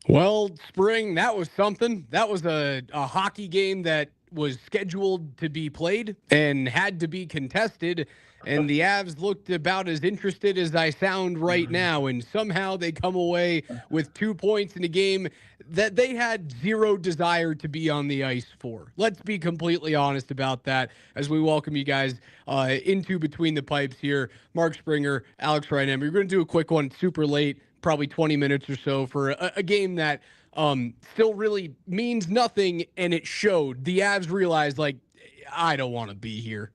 Well, Spring, that was something. That was a hockey game that was scheduled to be played and had to be contested. And the Avs looked about as interested as I sound right now. And somehow they come away with 2 points in a game that they had zero desire to be on the ice for. Let's be completely honest about that as we welcome you guys into Between the Pipes here. Mark Springer, Alex Ryan. We're going to do a quick one, super late, probably 20 minutes or so for a game that still really means nothing, and it showed. The Avs realized, like, I don't want to be here.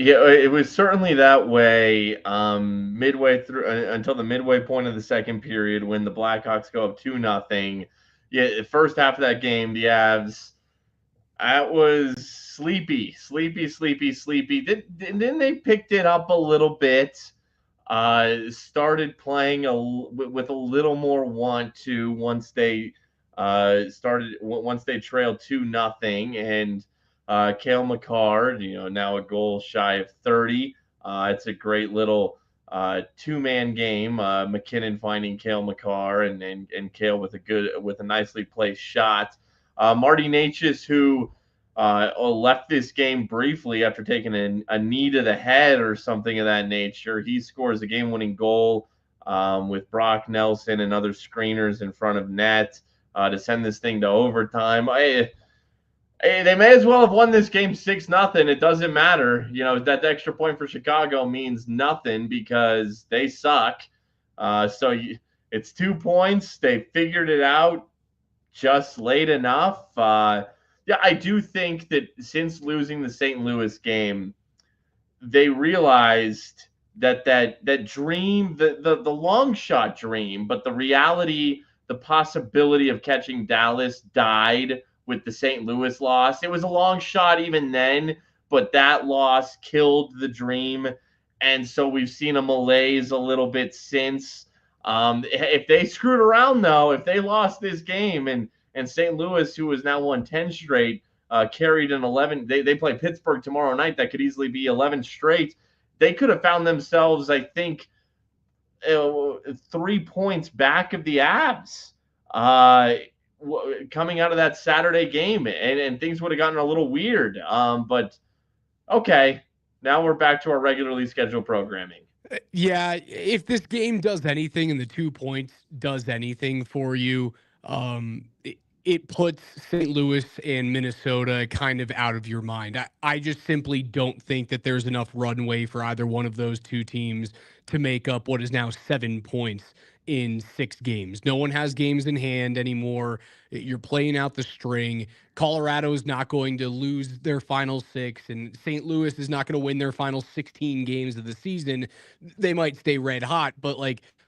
Yeah, it was certainly that way midway through until the midway point of the second period when the Blackhawks go up 2-0. Yeah, the first half of that game, the Avs, that was sleepy, sleepy, sleepy, sleepy. Then they picked it up a little bit. Started playing with a little more want to once they trailed 2-0, and Cale Makar, now a goal shy of 30. It's a great little two-man game. McKinnon finding Cale Makar, and Cale with a nicely placed shot. Marty Natchez, who left this game briefly after taking a knee to the head or something of that nature. He scores a game-winning goal with Brock Nelson and other screeners in front of net to send this thing to overtime. They may as well have won this game 6-0. It doesn't matter. That extra point for Chicago means nothing because they suck. It's 2 points. They figured it out just late enough. Yeah, I do think that since losing the St. Louis game, they realized that dream, the long shot dream, but the reality, the possibility of catching Dallas died with the St. Louis loss. It was a long shot even then, but that loss killed the dream. And so we've seen a malaise a little bit since. If they screwed around, though, if they lost this game and St. Louis, who has now won 10 straight, carried an 11. They play Pittsburgh tomorrow night. That could easily be 11 straight. They could have found themselves, I think, 3 points back of the Avs coming out of that Saturday game, and things would have gotten a little weird. But okay, now we're back to our regularly scheduled programming. Yeah, if this game does anything and the 2 points does anything for you, it puts St. Louis and Minnesota kind of out of your mind. I just simply don't think that there's enough runway for either one of those two teams to make up what is now 7 points in 6 games. No one has games in hand anymore. You're playing out the string. Colorado is not going to lose their final six, and St. Louis is not going to win their final 16 games of the season. They might stay red hot, but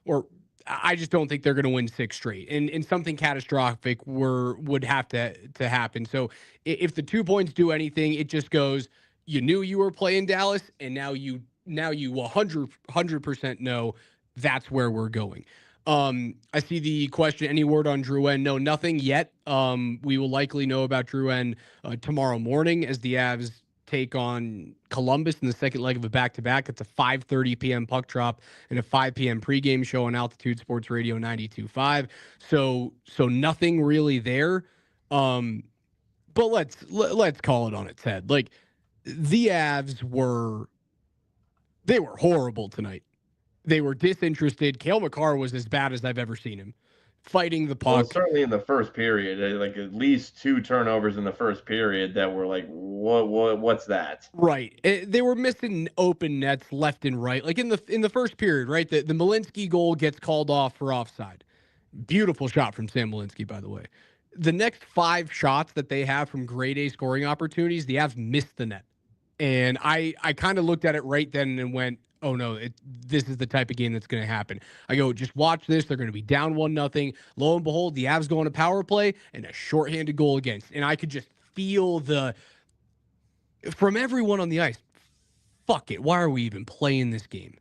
or I just don't think they're going to win six straight, and something catastrophic would have to happen. So if the 2 points do anything, it just goes. You knew you were playing Dallas, and now you 100% know that's where we're going. I see the question. Any word on Drouin? No, nothing yet. We will likely know about Drouin tomorrow morning as the Avs take on Columbus in the second leg of a back-to-back. It's a 5:30 p.m. puck drop and a 5 p.m. pregame show on Altitude Sports Radio 92.5. So nothing really there. Um, but let's call it on its head. Like the Avs were horrible tonight. They were disinterested. Cale Makar was as bad as I've ever seen him. Fighting the Well, puck. certainly in the first period, like at least two turnovers in the first period that were like, what's that? Right. They were missing open nets left and right. Like in the first period, right? The Malinsky goal gets called off for offside. Beautiful shot from Sam Malinsky, by the way. The next 5 shots that they have from grade A scoring opportunities, the Avs missed the net. And I kind of looked at it right then and went, oh no, this is the type of game that's going to happen. I go, just watch this. They're going to be down 1-0. Lo and behold, the Avs go on a power play and a shorthanded goal against. And I could just feel from everyone on the ice, fuck it. Why are we even playing this game?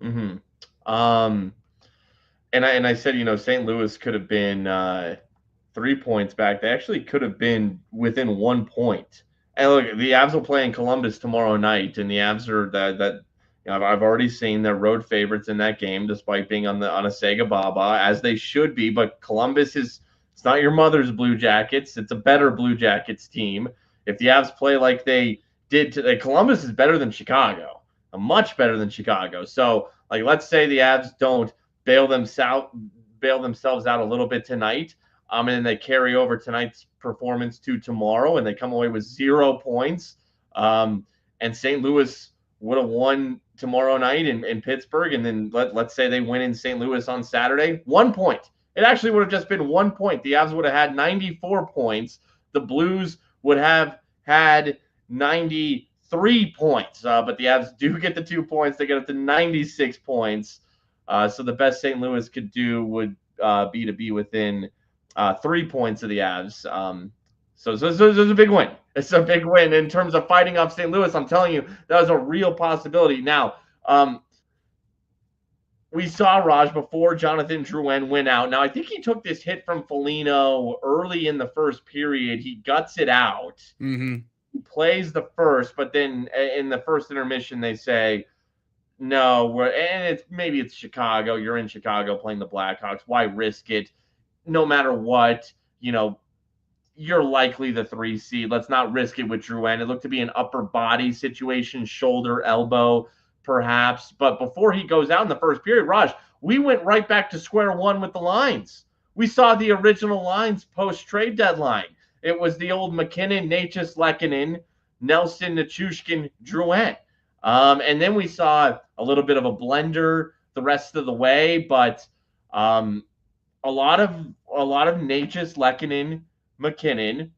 Mm-hmm. Um, and I said, St. Louis could have been 3 points back. They actually could have been within 1 point. And look, the Avs will play in Columbus tomorrow night, and the Avs are that I've already seen their road favorites in that game, despite being on a Sega Baba, as they should be. But Columbus is it's not your mother's Blue Jackets; it's a better Blue Jackets team. If the Avs play like they did today, Columbus is better than Chicago, much better than Chicago. So, like, let's say the Avs don't bail themselves out a little bit tonight, and then they carry over tonight's performance to tomorrow, and they come away with 0 points. And St. Louis would have won tomorrow night in Pittsburgh, and then let's say they win in St. Louis on Saturday, 1 point. It actually would have just been 1 point. The Avs would have had 94 points. The Blues would have had 93 points, but the Avs do get the 2 points. They get up to 96 points. So the best St. Louis could do would be to be within 3 points of the Avs. So it's a big win. It's a big win in terms of fighting off St. Louis. I'm telling you, that was a real possibility. Now, we saw Raj before Jonathan Drouin went out. Now, I think he took this hit from Foligno early in the first period. He guts it out. Mm-hmm. He plays the first, but then in the first intermission, they say, no, maybe it's Chicago. You're in Chicago playing the Blackhawks. Why risk it? No matter what, you're likely the 3 seed. Let's not risk it with Drouin. It looked to be an upper body situation, shoulder, elbow, perhaps. But before he goes out in the first period, Raj, we went right back to square one with the lines. We saw the original lines post-trade deadline. It was the old McKinnon, Necas, Lehkonen, Nelson, Nichushkin, Drouin. And then we saw a little bit of a blender the rest of the way, but a lot of Necas, Lehkonen, McKinnon,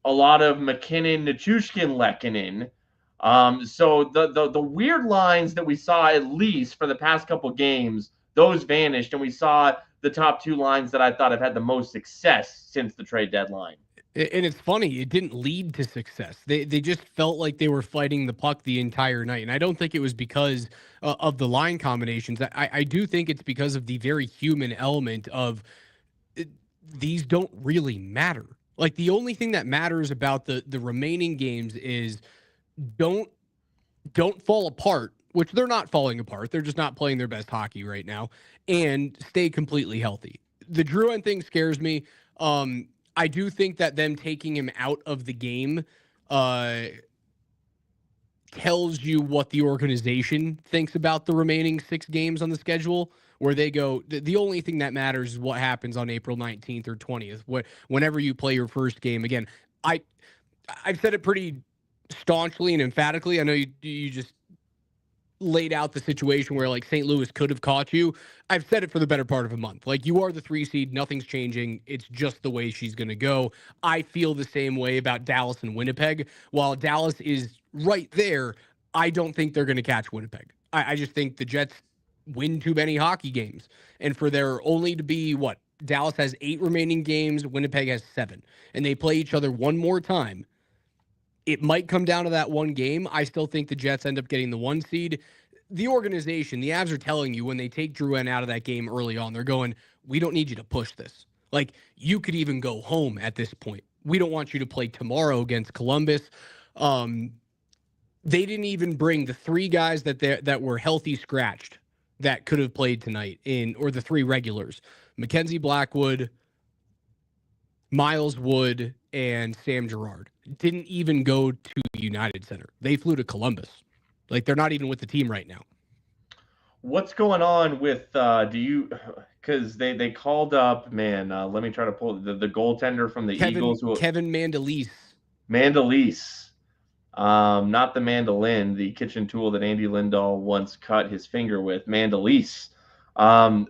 a lot of McKinnon, Nichushkin, Lehkonen. So the weird lines that we saw, at least for the past couple games, those vanished, and we saw the top 2 lines that I thought have had the most success since the trade deadline. And it's funny, it didn't lead to success. They just felt like they were fighting the puck the entire night. And I don't think it was because of the line combinations. I do think it's because of the very human element of these don't really matter. Like, the only thing that matters about the remaining games is don't fall apart, which they're not falling apart. They're just not playing their best hockey right now, and stay completely healthy. The Drouin thing scares me. I do think that them taking him out of the game tells you what the organization thinks about the remaining 6 games on the schedule, where they go, the only thing that matters is what happens on April 19th or 20th, whenever you play your first game. Again, I've said it pretty staunchly and emphatically. I know you just laid out the situation where, like, St. Louis could have caught you. I've said it for the better part of a month. Like, you are the 3 seed. Nothing's changing. It's just the way she's going to go. I feel the same way about Dallas and Winnipeg. While Dallas is right there, I don't think they're going to catch Winnipeg. I just think the Jets win too many hockey games. And for there only to be, Dallas has 8 remaining games. Winnipeg has 7. And they play each other one more time. It might come down to that one game. I still think the Jets end up getting the 1 seed. The organization, the Avs are telling you when they take Drouin out of that game early on, they're going, we don't need you to push this. Like, you could even go home at this point. We don't want you to play tomorrow against Columbus. They didn't even bring the 3 guys that were healthy scratched that could have played tonight or the 3 regulars. Mackenzie Blackwood, Miles Wood, and Sam Girard didn't even go to United Center. They flew to Columbus. Like, they're not even with the team right now. What's going on with because they called up, let me try to pull the goaltender from the Eagles. Kevin Mandolese. Not the mandolin, the kitchen tool that Andy Lindahl once cut his finger with. Mandolese. Why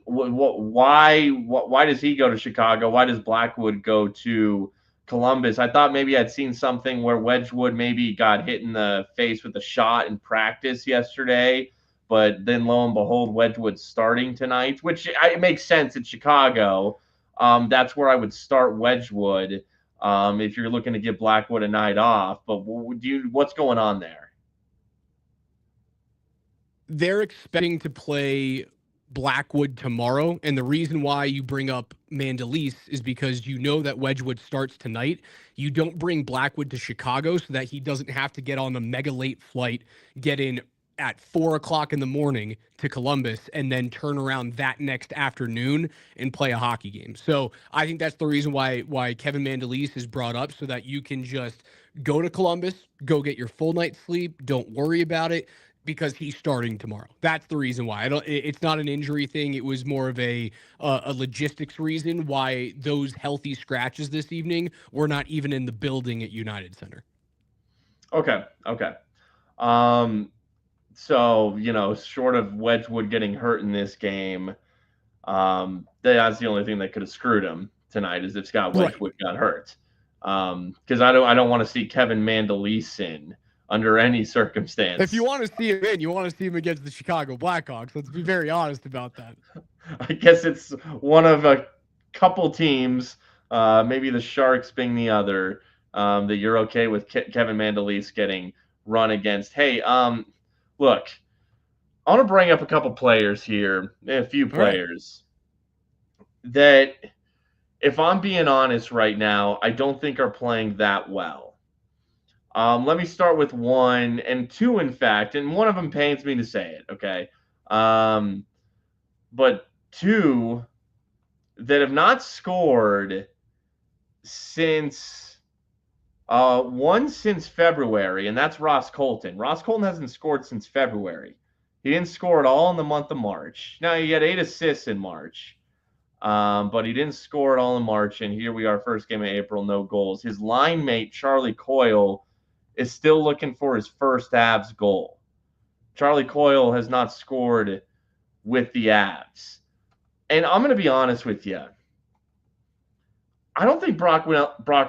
does he go to Chicago? Why does Blackwood go to Columbus? I thought maybe I'd seen something where Wedgwood maybe got hit in the face with a shot in practice yesterday, but then lo and behold, Wedgwood's starting tonight, which it makes sense. It's Chicago. That's where I would start Wedgwood if you're looking to give Blackwood a night off. But what's going on there? They're expecting to play Blackwood tomorrow, and the reason why you bring up Mandolese is because you know that Wedgwood starts tonight. You don't bring Blackwood to Chicago so that he doesn't have to get on a mega late flight, get in at 4 o'clock in the morning to Columbus and then turn around that next afternoon and play a hockey game. So I think that's the reason why Kevin Mandolese is brought up, so that you can just go to Columbus, go get your full night's sleep, don't worry about it, because he's starting tomorrow. That's the reason why. It's not an injury thing. It was more of a logistics reason why those healthy scratches this evening were not even in the building at United Center. Okay. So, short of Wedgwood getting hurt in this game, that's the only thing that could have screwed him tonight, is if Scott Wedgwood got hurt. Because I don't want to see Kevin Mandolese in under any circumstance. If you want to see him in, you want to see him against the Chicago Blackhawks. Let's be very honest about that. I guess it's one of a couple teams, maybe the Sharks being the other, that you're okay with Kevin Mandolese getting run against. Hey, look, I want to bring up a couple players here, a few players that, if I'm being honest right now, I don't think are playing that well. Let me start with one and two, in fact, and one of them pains me to say it, okay? But two that have not scored since one since February, and that's Ross Colton. Ross Colton hasn't scored since February. He didn't score at all in the month of March. Now, he had 8 assists in March, but he didn't score at all in March, and here we are, first game of April, no goals. His line mate, Charlie Coyle, is still looking for his first Avs goal. Charlie Coyle has not scored with the Avs. And I'm going to be honest with you. I don't think Brock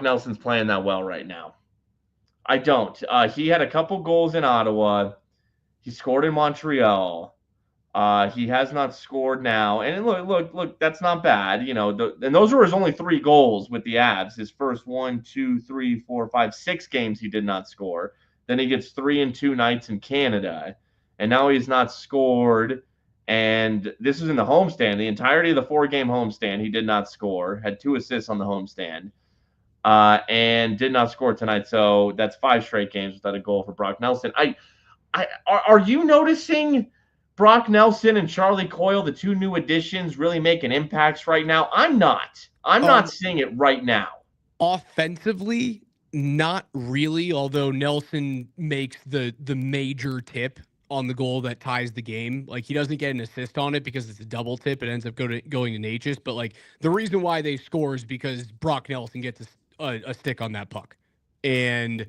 Nelson's playing that well right now. I don't. He had a couple goals in Ottawa. He scored in Montreal. He has not scored now. And look, that's not bad. And those were his only 3 goals with the Avs. His first 1, 2, 3, 4, 5, 6 games he did not score. Then he gets 3 and 2 nights in Canada. And now he's not scored. And this is in the homestand. The entirety of the 4-game homestand, he did not score. Had 2 assists on the homestand. And did not score tonight. So that's 5 straight games without a goal for Brock Nelson. Are you noticing Brock Nelson and Charlie Coyle, the 2 new additions, really making impacts right now? I'm not. I'm not seeing it right now. Offensively, not really, although Nelson makes the major tip on the goal that ties the game. Like, he doesn't get an assist on it because it's a double tip. It ends up going to Natchez. But, like, the reason why they score is because Brock Nelson gets a stick on that puck. And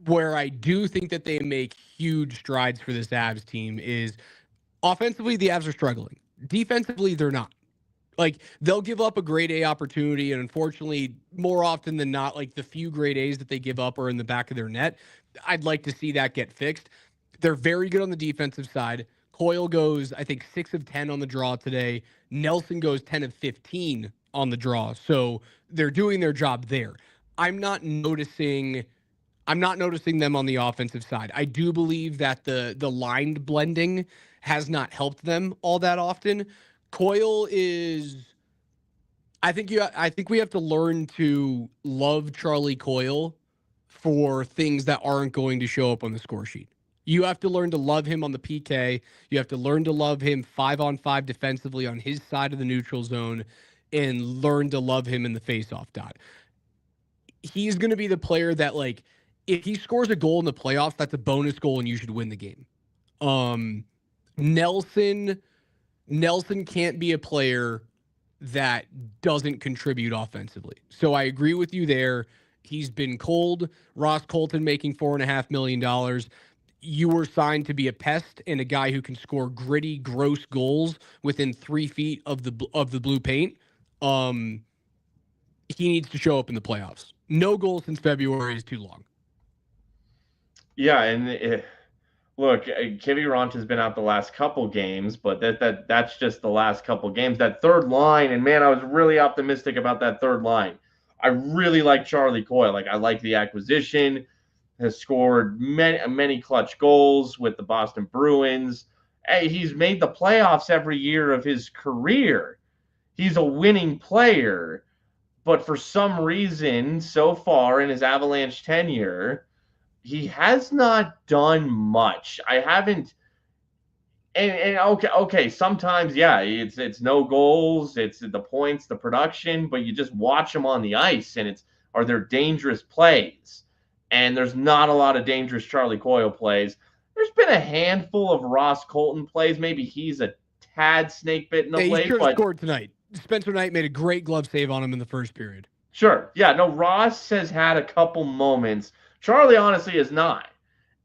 where I do think that they make huge strides for this Avs team is offensively, the Avs are struggling. Defensively, they're not. Like, they'll give up a grade A opportunity, and unfortunately, more often than not, like, the few grade A's that they give up are in the back of their net. I'd like to see that get fixed. They're very good on the defensive side. Coyle goes, I think, 6 of 10 on the draw today. Nelson goes 10 of 15 on the draw. So they're doing their job there. I'm not noticing them on the offensive side. I do believe that the lined blending has not helped them all that often. Coyle is, I think we have to learn to love Charlie Coyle for things that aren't going to show up on the score sheet. You have to learn to love him on the PK. You have to learn to love him 5-on-5 defensively on his side of the neutral zone, and learn to love him in the faceoff dot. He's going to be the player that, like, if he scores a goal in the playoffs, that's a bonus goal and you should win the game. Nelson can't be a player that doesn't contribute offensively. So I agree with you there. He's been cold. Ross Colton making $4.5 million. You were signed to be a pest and a guy who can score gritty, gross goals within 3 feet of the blue paint. He needs to show up in the playoffs. No goals since February is too long. Yeah, and look, Kiviranta has been out the last couple games, but that's just the last couple games. That third line, and man, I was really optimistic about that third line. I really like Charlie Coyle. Like, I like the acquisition. Has scored many clutch goals with the Boston Bruins. Hey, he's made the playoffs every year of his career. He's a winning player. But for some reason, so far in his Avalanche tenure, he has not done much. I haven't. And okay. Sometimes, yeah, it's no goals, it's the points, the production, but you just watch him on the ice, and it's are there dangerous plays? And there's not a lot of dangerous Charlie Coyle plays. There's been a handful of Ross Colton plays. Maybe he's a tad snake bitten Yeah, of he late, should have but scored tonight. Spencer Knight made a great glove save on him in the first period. sure, yeah, no. Ross has had a couple moments. Charlie honestly is not.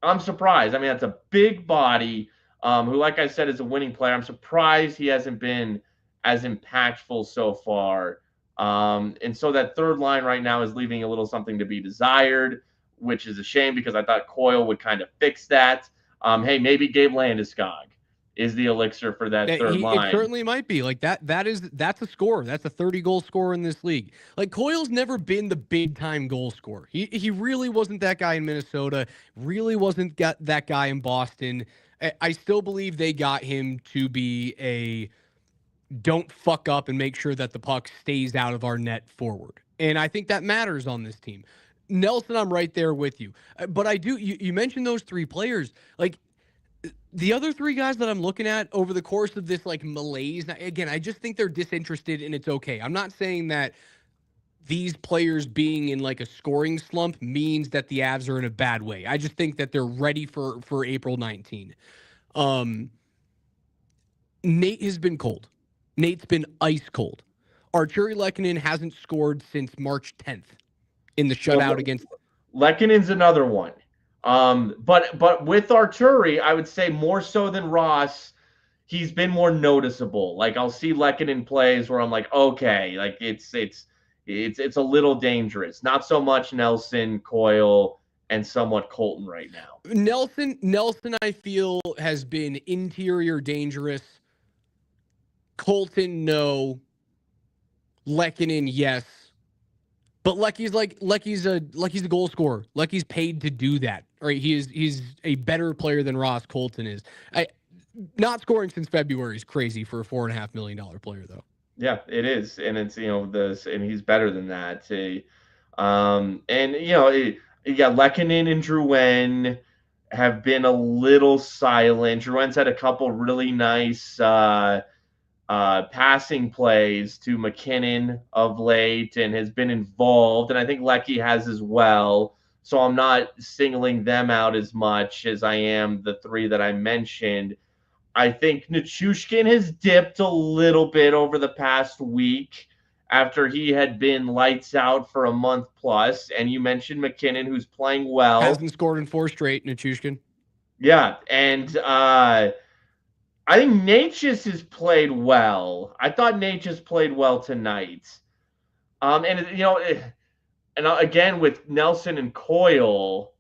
I'm surprised. I mean, that's a big body who, like I said, is a winning player. I'm surprised he hasn't been as impactful so far. And so that third line right now is leaving a little something to be desired, which is a shame because I thought Coyle would kind of fix that. Hey, maybe Gabe Landeskog is the elixir for that Yeah, third it line. certainly might be like that. That's a score. That's a 30-goal scorer in this league. Like Coyle's never been the big time goal scorer. He really wasn't that guy in Minnesota. Really wasn't that guy in Boston. I still believe they got him to be a don't fuck up and make sure that the puck stays out of our net forward. And I think that matters on this team. Nelson, I'm right there with you. But I do. You mentioned those three players. Like the other three guys that I'm looking at over the course of this like malaise, again, I just think they're disinterested and it's okay. I'm not saying that these players being in like a scoring slump means that the Avs are in a bad way. I just think that they're ready for April 19. Um, Nate has been cold. Nate's been ice cold. Arturi Lehkonen hasn't scored since March 10th in the shutout Well, against. Lekkonen's another one. But with Arturi, I would say more so than Ross, he's been more noticeable. Like I'll see Lekkonen plays where I'm like, okay, like it's a little dangerous. Not so much Nelson, Coyle, and somewhat Colton right now. Nelson, I feel has been interior dangerous. Colton, no. Lehkonen, yes. But Lecky's a goal scorer. Lecky's paid to do that. Right? He's a better player than Ross Colton is. Not scoring since February is crazy for a $4.5 million player, though. Yeah, it is, and it's and he's better than that. And yeah, Lekkonen and Drouin have been a little silent. Drouin's had a couple really nice passing plays to McKinnon of late and has been involved, and I think Lecky has as well. So I'm not singling them out as much as I am the three that I mentioned. I think Nichushkin has dipped a little bit over the past week after he had been lights out for a month plus. And you mentioned McKinnon, who's playing well. Hasn't scored in 4 straight, Nichushkin. Yeah, and I think Natchez has played well. I thought Natchez played well tonight. And again with Nelson and Coyle,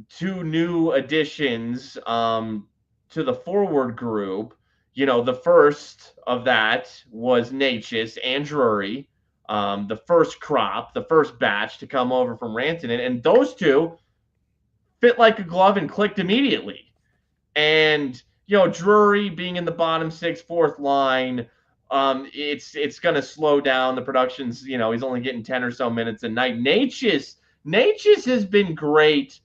two new additions to the forward group. The first of that was Natchez and Drury, the first crop, the first batch to come over from Rantanen, and those two fit like a glove and clicked immediately. And Drury being in the bottom six, fourth line, it's going to slow down the productions. He's only getting 10 or so minutes a night. Natchez has been great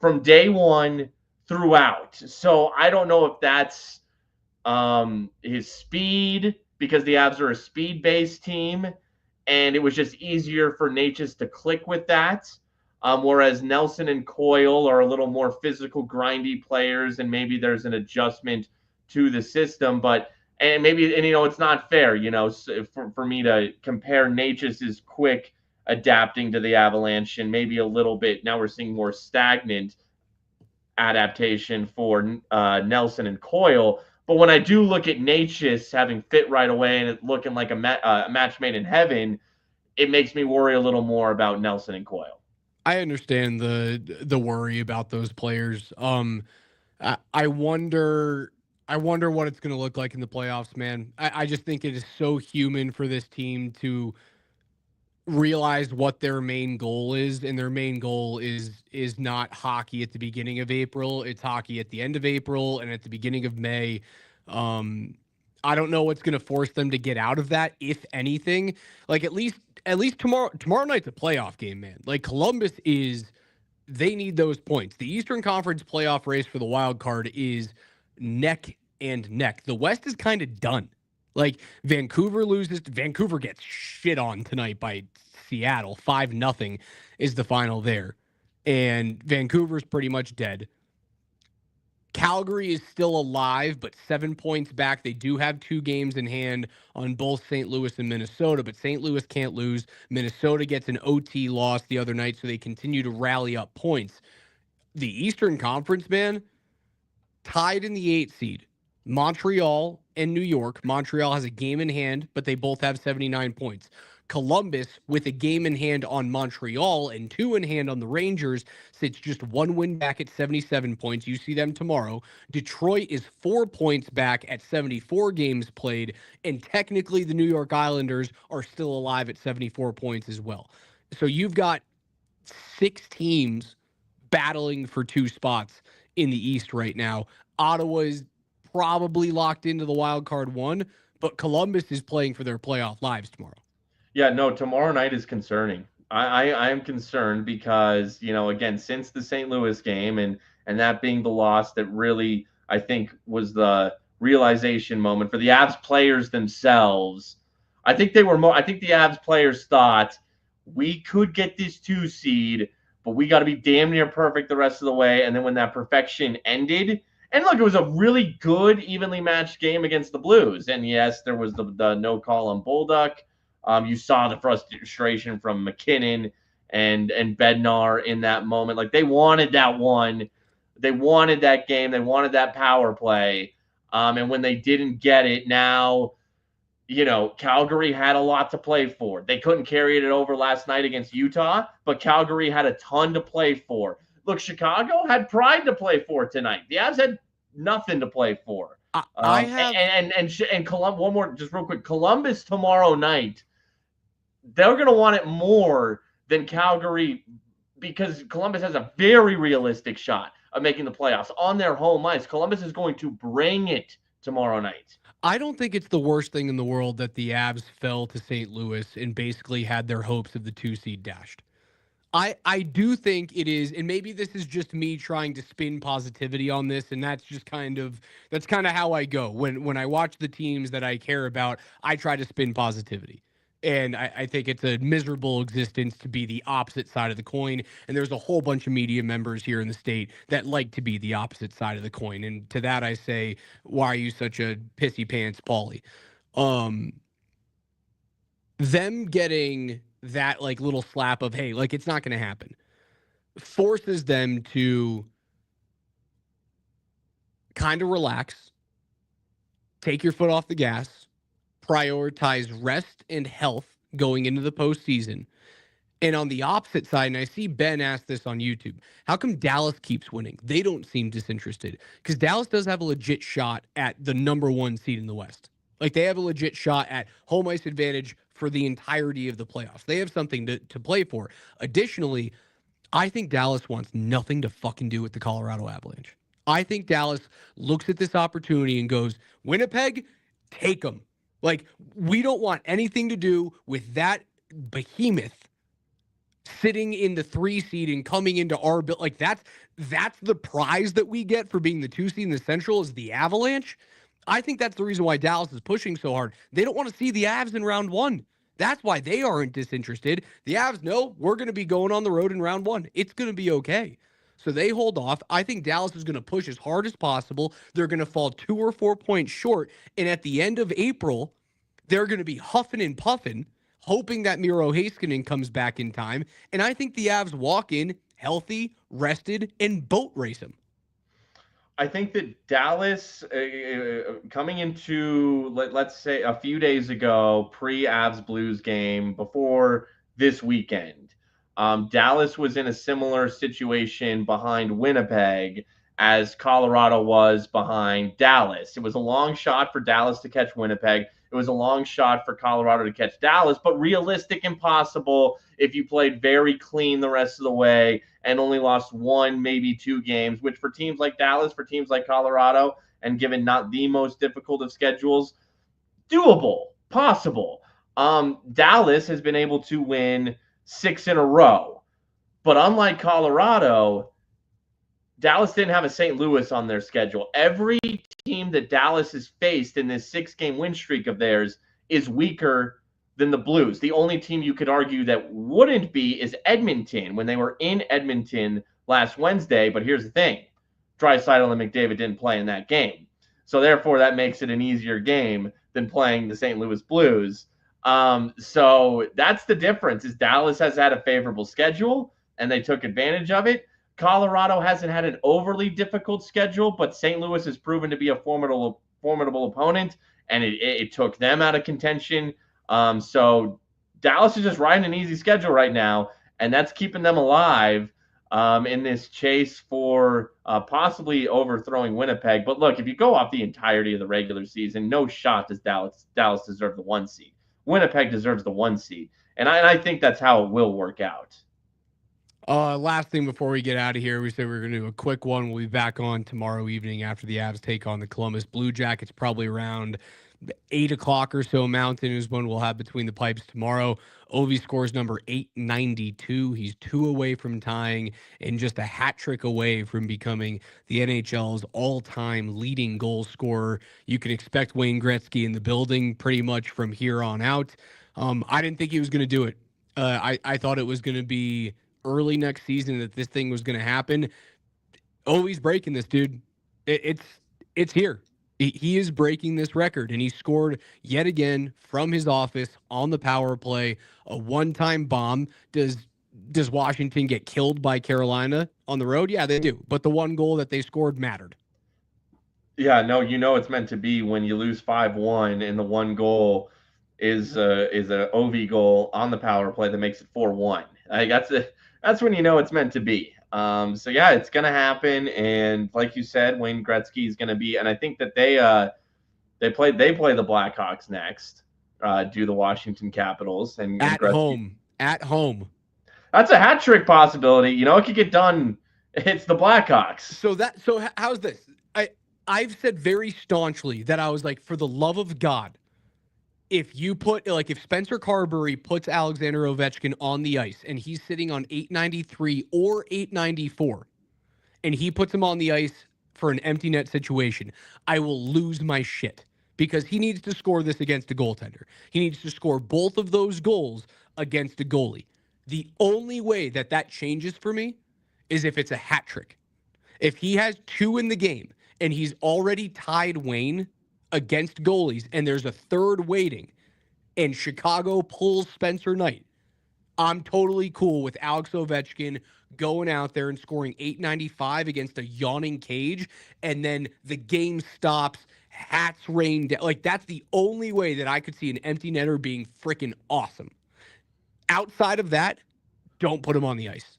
from day one throughout. So I don't know if that's his speed, because the Avs are a speed-based team, and it was just easier for Natchez to click with that. Whereas Nelson and Coyle are a little more physical, grindy players, and maybe there's an adjustment to the system. It's not fair, for me to compare Natchez's quick adapting to the Avalanche and maybe a little bit. Now we're seeing more stagnant adaptation for Nelson and Coyle. But when I do look at Natchez having fit right away and it looking like a match made in heaven, it makes me worry a little more about Nelson and Coyle. I understand the worry about those players. I wonder what it's going to look like in the playoffs, man. I just think it is so human for this team to realize what their main goal is, and their main goal is not hockey at the beginning of April. It's hockey at the end of April and at the beginning of May. I don't know what's going to force them to get out of that, if anything. Like at least tomorrow night's a playoff game, man. Like Columbus is they need those points. The Eastern Conference playoff race for the wild card is neck and neck. The West is kind of done. Like Vancouver gets shit on tonight by Seattle. 5-0 is the final there. And Vancouver's pretty much dead. Calgary is still alive, but 7 points back. They do have 2 games in hand on both St. Louis and Minnesota, but St. Louis can't lose. Minnesota gets an OT loss the other night, so they continue to rally up points. The Eastern Conference, man, tied in the 8th seed. Montreal and New York. Montreal has a game in hand, but they both have 79 points. Columbus, with a game in hand on Montreal and 2 in hand on the Rangers, sits just 1 win back at 77 points. You see them tomorrow. Detroit is 4 points back at 74 games played, and technically the New York Islanders are still alive at 74 points as well. So you've got 6 teams battling for 2 spots in the East right now. Ottawa is probably locked into the wild card 1, but Columbus is playing for their playoff lives tomorrow. Yeah, no, tomorrow night is concerning. I am concerned because, again, since the St. Louis game and that being the loss that really, I think, was the realization moment for the Avs players themselves. I think the Avs players thought we could get this 2 seed, but we got to be damn near perfect the rest of the way. And then when that perfection ended, and look, it was a really good, evenly matched game against the Blues. And yes, there was the no call on Bolduc. You saw the frustration from McKinnon and Bednar in that moment. Like, they wanted that one. They wanted that game. They wanted that power play. And when they didn't get it, now, Calgary had a lot to play for. They couldn't carry it over last night against Utah, but Calgary had a ton to play for. Look, Chicago had pride to play for tonight. The Avs had nothing to play for. I have and Columbus. One more, just real quick. Columbus tomorrow night. They're going to want it more than Calgary because Columbus has a very realistic shot of making the playoffs on their home ice. Columbus is going to bring it tomorrow night. I don't think it's the worst thing in the world that the Avs fell to St. Louis and basically had their hopes of the 2 seed dashed. I do think it is, and maybe this is just me trying to spin positivity on this, and that's kind of how I go. When I watch the teams that I care about, I try to spin positivity. And I think it's a miserable existence to be the opposite side of the coin. And there's a whole bunch of media members here in the state that like to be the opposite side of the coin. And to that I say, why are you such a pissy pants, Paulie? Them getting that like little slap of, hey, like, it's not going to happen, forces them to kind of relax, take your foot off the gas, prioritize rest and health going into the postseason. And on the opposite side, and I see Ben ask this on YouTube, how come Dallas keeps winning? They don't seem disinterested because Dallas does have a legit shot at the number 1 seed in the West. Like, they have a legit shot at home ice advantage for the entirety of the playoffs. They have something to play for. Additionally, I think Dallas wants nothing to fucking do with the Colorado Avalanche. I think Dallas looks at this opportunity and goes, Winnipeg, take them. Like, we don't want anything to do with that behemoth sitting in the 3 seed and coming into our bill. Like, that's the prize that we get for being the 2 seed in the Central is the Avalanche. I think that's the reason why Dallas is pushing so hard. They don't want to see the Avs in round 1. That's why they aren't disinterested. The Avs know we're going to be going on the road in round 1. It's going to be okay. So they hold off. I think Dallas is going to push as hard as possible. They're going to fall 2 or 4 points short. And at the end of April, they're going to be huffing and puffing, hoping that Miro Heiskanen comes back in time. And I think the Avs walk in healthy, rested, and boat race them. I think that Dallas, coming into, let's say, a few days ago, pre-Avs Blues game, before this weekend, Dallas was in a similar situation behind Winnipeg as Colorado was behind Dallas. It was a long shot for Dallas to catch Winnipeg. It was a long shot for Colorado to catch Dallas, but realistic impossible if you played very clean the rest of the way and only lost 1, maybe 2 games, which for teams like Dallas, for teams like Colorado, and given not the most difficult of schedules, doable, possible. Dallas has been able to win 6 in a row. But unlike Colorado, Dallas didn't have a St. Louis on their schedule. Every team that Dallas has faced in this 6-game win streak of theirs is weaker than the Blues. The only team you could argue that wouldn't be is Edmonton when they were in Edmonton last Wednesday. But here's the thing: Draisaitl and McDavid didn't play in that game. So therefore, that makes it an easier game than playing the St. Louis Blues. So that's the difference, is Dallas has had a favorable schedule, and they took advantage of it. Colorado hasn't had an overly difficult schedule, but St. Louis has proven to be a formidable opponent, and it took them out of contention. So Dallas is just riding an easy schedule right now, and that's keeping them alive in this chase for possibly overthrowing Winnipeg. But look, if you go off the entirety of the regular season, no shot does Dallas deserve the 1 seed. Winnipeg deserves the 1 seed, and I think that's how it will work out. Last thing before we get out of here, we said we were going to do a quick one. We'll be back on tomorrow evening after the Avs take on the Columbus Blue Jackets, probably around 8 o'clock or so Mountain is when we'll have Between the Pipes tomorrow. Ovi scores number 892. He's 2 away from tying and just a hat trick away from becoming the NHL's all-time leading goal scorer. You can expect Wayne Gretzky in the building pretty much from here on out. I didn't think he was going to do it. I thought it was going to be early next season that this thing was going to happen. He's breaking this, dude. It's here. He is breaking this record, and he scored yet again from his office on the power play, a one-time bomb. Does Washington get killed by Carolina on the road? Yeah, they do. But the one goal that they scored mattered. Yeah, no, it's meant to be when you lose 5-1 and the one goal is a OV goal on the power play that makes it 4-1. That's when it's meant to be. So yeah, it's gonna happen, and like you said, Wayne Gretzky is gonna be, and I think that they play the Blackhawks next, do the Washington Capitals and at Gretzky. home. That's a hat trick possibility. It could get done. It's the Blackhawks. So how's this? I've said very staunchly that I was like, for the love of God, if Spencer Carberry puts Alexander Ovechkin on the ice and he's sitting on 893 or 894 and he puts him on the ice for an empty net situation, I will lose my shit, because he needs to score this against a goaltender. He needs to score both of those goals against a goalie. The only way that changes for me is if it's a hat trick. If he has 2 in the game and he's already tied Wayne against goalies and there's a third waiting and Chicago pulls Spencer Knight, I'm totally cool with Alex Ovechkin going out there and scoring 895 against a yawning Cage, and then the game stops, hats rain down. Like, that's the only way that I could see an empty netter being freaking awesome. Outside of that, don't put him on the ice.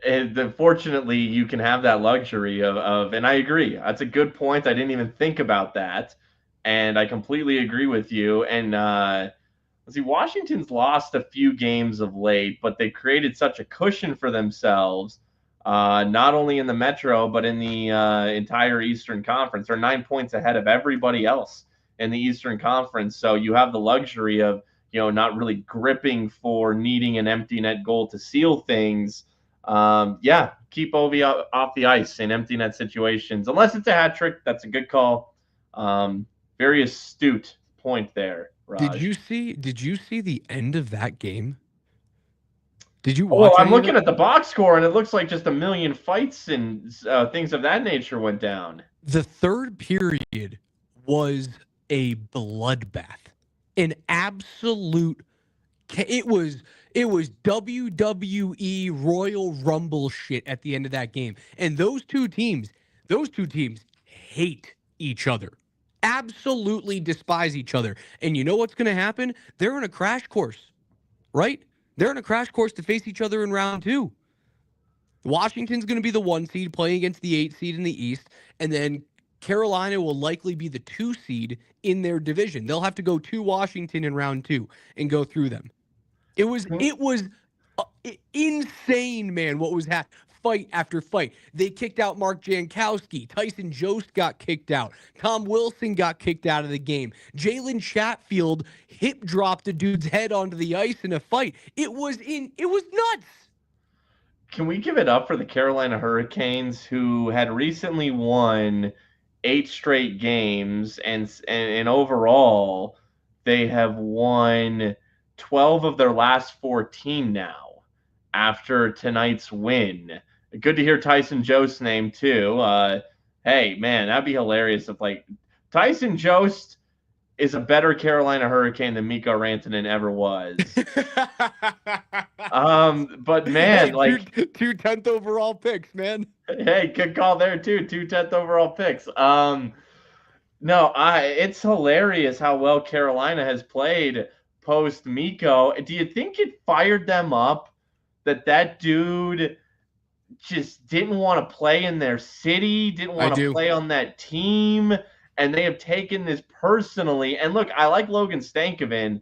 And fortunately, you can have that luxury of, and I agree. That's a good point. I didn't even think about that, and I completely agree with you. And let's see, Washington's lost a few games of late, but they created such a cushion for themselves, not only in the Metro but in the entire Eastern Conference. They're 9 points ahead of everybody else in the Eastern Conference. So you have the luxury of not really gripping for needing an empty net goal to seal things. Keep Ovi off the ice in empty net situations, unless it's a hat trick. That's a good call. Very astute point there, Raj. Did you see the end of that game? Did you watch? Oh, I'm looking at the box score, and it looks like just a million fights and things of that nature went down. The third period was a bloodbath, an absolute. It was WWE Royal Rumble shit at the end of that game. And those two teams hate each other. Absolutely despise each other. And you know what's going to happen? They're in a crash course, right? They're in a crash course to face each other in round 2. Washington's going to be the 1 seed playing against the 8 seed in the East, and then Carolina will likely be the 2 seed in their division. They'll have to go to Washington in round 2 and go through them. It was insane, man, what was happening. Fight after fight. They kicked out Mark Jankowski. Tyson Jost got kicked out. Tom Wilson got kicked out of the game. Jalen Chatfield hip dropped a dude's head onto the ice in a fight. It was nuts. can we give it up for the Carolina Hurricanes, who had recently won 8 straight games, and overall they have won 12 of their last 14 now after tonight's win. Good to hear Tyson Jost's name too. Hey man, that'd be hilarious if like Tyson Jost is a better Carolina Hurricane than Mikko Rantanen ever was. But man, Hey, like, two 10th overall picks, man. hey, good call there too. 2 10th overall picks. No, it's hilarious how well Carolina has played post Mikko. Do you think it fired them up that dude just didn't want to play in their city, didn't I want to do. play on that team, and they have taken this personally? And look, I like Logan Stankoven,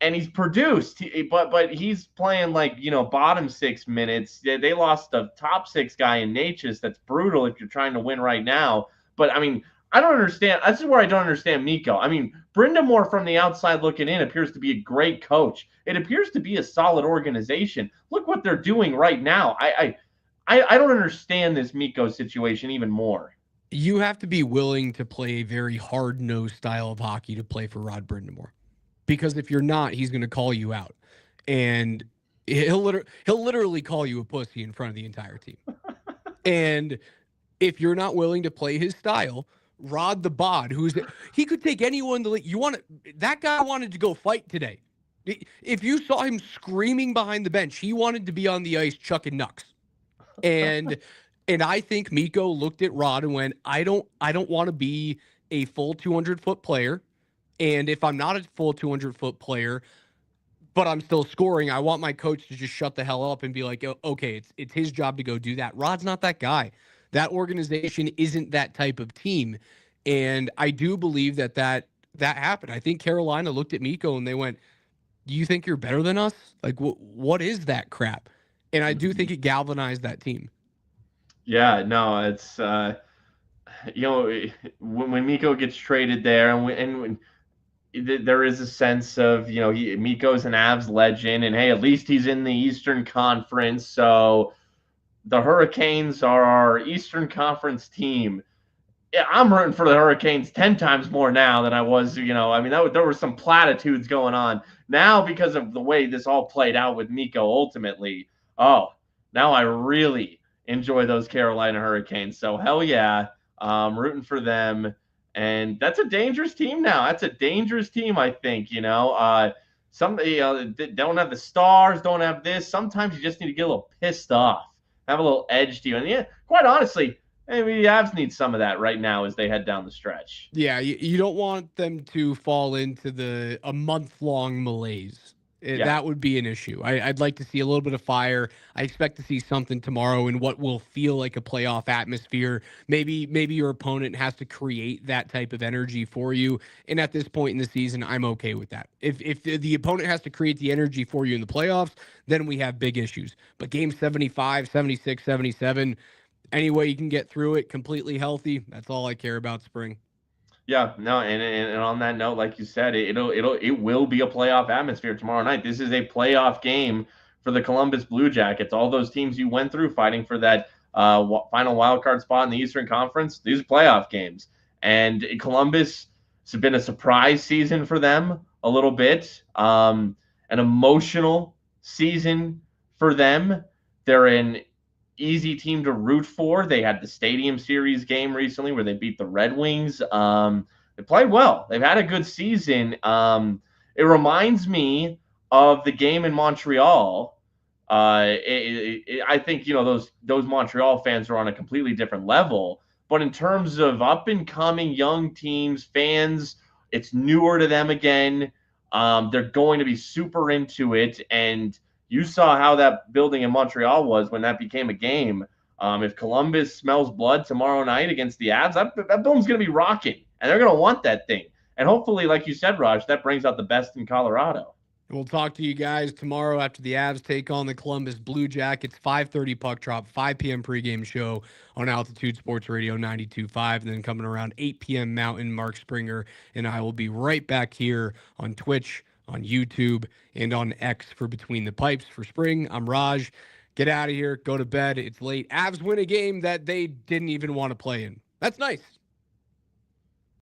and he's produced, but he's playing like bottom 6 minutes. They lost a top 6 guy in Natchez. That's brutal if you're trying to win right now. But I mean, I don't understand. This is where I don't understand Mikko. I mean, Brindamore from the outside looking in appears to be a great coach. It appears to be a solid organization. Look what they're doing right now. I don't understand this Mikko situation even more. You have to be willing to play a very hard-nosed style of hockey to play for Rod Brindamore. Because if you're not, he's going to call you out. And he'll literally call you a pussy in front of the entire team. And if you're not willing to play his style, Rod the Bod, he could take anyone to that guy wanted to go fight today. If you saw him screaming behind the bench, he wanted to be on the ice chucking knucks. And I think Mikko looked at Rod and went, I don't want to be a full 200-foot player. And if I'm not a full 200-foot player, but I'm still scoring, I want my coach to just shut the hell up and be like, okay, it's his job to go do that. Rod's not that guy. That organization isn't that type of team. And I do believe that happened. I think Carolina looked at Mikko and they went, do you think you're better than us? Like, what is that crap? And I do think it galvanized that team. Yeah, no, it's when Mikko gets traded there, and when there is a sense of Mikko's an Avs legend, and hey, at least he's in the Eastern Conference, so the Hurricanes are our Eastern Conference team. Yeah, I'm rooting for the Hurricanes 10 times more now than I was. I mean, there were some platitudes going on now because of the way this all played out with Mikko ultimately. Oh, now I really enjoy those Carolina Hurricanes. So hell yeah, rooting for them. And that's a dangerous team now. That's a dangerous team, I think. Some don't have the stars, don't have this. Sometimes you just need to get a little pissed off, have a little edge to you. And yeah, quite honestly, maybe the Avs need some of that right now as they head down the stretch. Yeah, you don't want them to fall into a month-long malaise. Yeah. That would be an issue. I'd like to see a little bit of fire. I expect to see something tomorrow in what will feel like a playoff atmosphere. Maybe your opponent has to create that type of energy for you. And at this point in the season, I'm okay with that. If the opponent has to create the energy for you in the playoffs, then we have big issues. But game 75, 76, 77, any way you can get through it completely healthy, that's all I care about, Spring. Yeah, no, and on that note, like you said, it will be a playoff atmosphere tomorrow night. This is a playoff game for the Columbus Blue Jackets. All those teams you went through fighting for that final wild card spot in the Eastern Conference, these are playoff games. And Columbus, it's been a surprise season for them a little bit, an emotional season for them. They're an easy team to root for. They had the Stadium Series game recently where they beat the Red Wings. They played well. They've had a good season. It reminds me of the game in Montreal. I think those Montreal fans are on a completely different level. But in terms of up and coming young teams, fans, it's newer to them again. They're going to be super into it, and you saw how that building in Montreal was when that became a game. If Columbus smells blood tomorrow night against the Avs, that building's going to be rocking, and they're going to want that thing. And hopefully, like you said, Raj, that brings out the best in Colorado. We'll talk to you guys tomorrow after the Avs take on the Columbus Blue Jackets. 5:30 puck drop, 5 p.m. pregame show on Altitude Sports Radio 92.5. And then coming around 8 p.m. Mountain, Mark Springer and I will be right back here on Twitch, on YouTube, and on X for Between the Pipes. For Spring, I'm Raj. get out of here, go to bed. It's late. Avs win a game that they didn't even want to play in. That's nice.